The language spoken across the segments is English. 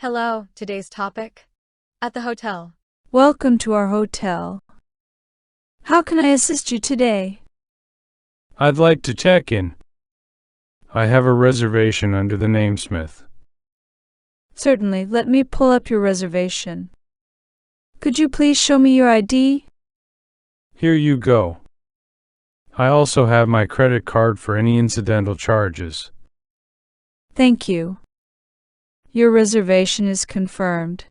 Hello, today's topic? At the hotel. Welcome to our hotel. How can I assist you today? I'd like to check in. I have a reservation under the name Smith. Certainly, let me pull up your reservation. Could you please show me your ID? Here you go. I also have my credit card for any incidental charges. Thank you. Your reservation is confirmed.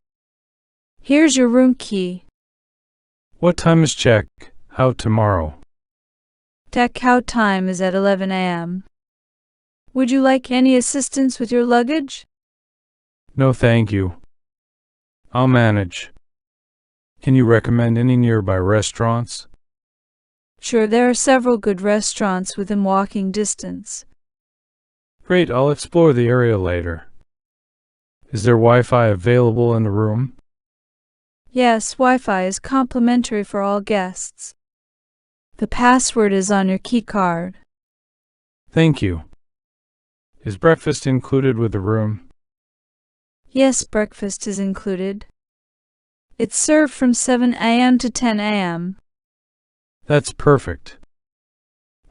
Here's your room key. What time is check-out tomorrow? Check-out time is at 11 a.m. Would you like any assistance with your luggage? No, thank you. I'll manage. Can you recommend any nearby restaurants? Sure, there are several good restaurants within walking distance. Great, I'll explore the area later. Is there Wi-Fi available in the room? Yes, Wi-Fi is complimentary for all guests. The password is on your key card. Thank you. Is breakfast included with the room? Yes, breakfast is included. It's served from 7 a.m. to 10 a.m. That's perfect.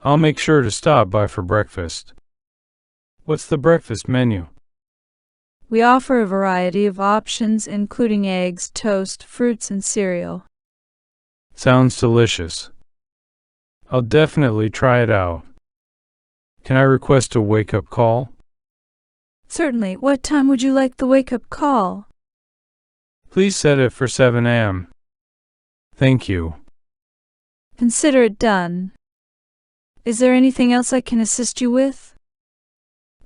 I'll make sure to stop by for breakfast. What's the breakfast menu? We offer a variety of options including eggs, toast, fruits, and cereal. Sounds delicious. I'll definitely try it out. Can I request a wake-up call? Certainly. What time would you like the wake-up call? Please set it for 7 a.m. Thank you. Consider it done. Is there anything else I can assist you with?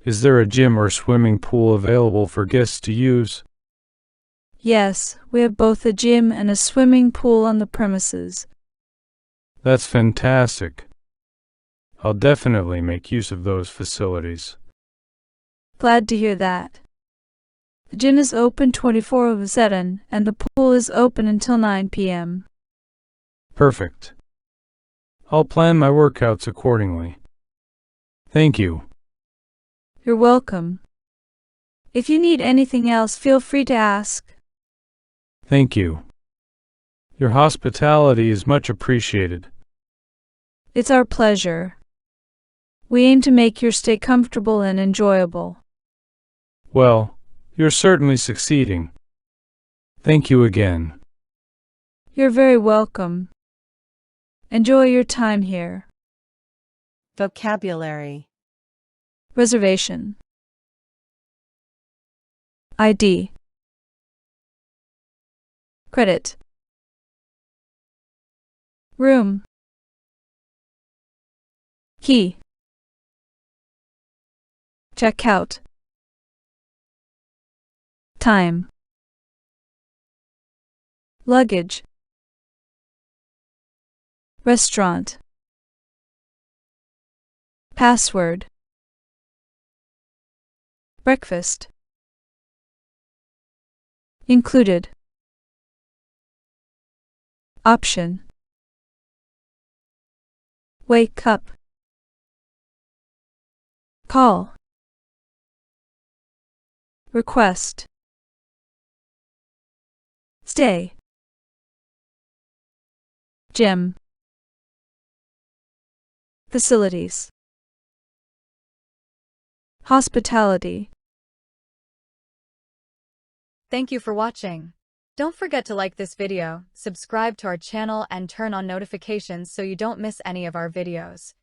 Is there a gym or swimming pool available for guests to use? Yes, we have both a gym and a swimming pool on the premises. That's fantastic. I'll definitely make use of those facilities. Glad to hear that. The gym is open 24/7 and the pool is open until 9 p.m. Perfect. I'll plan my workouts accordingly. Thank you. You're welcome. If you need anything else, feel free to ask. Thank you. Your hospitality is much appreciated. It's our pleasure. We aim to make your stay comfortable and enjoyable. Well, you're certainly succeeding. Thank you again. You're very welcome. Enjoy your time here. Vocabulary. Reservation. ID. Credit. Room. Key. Checkout. Time. Luggage. Restaurant. Password. Breakfast. Included. Option. Wake up. Call. Request. Stay. Gym. Facilities. Hospitality. Thank you for watching. Don't forget to like this video, subscribe to our channel and turn on notifications so you don't miss any of our videos.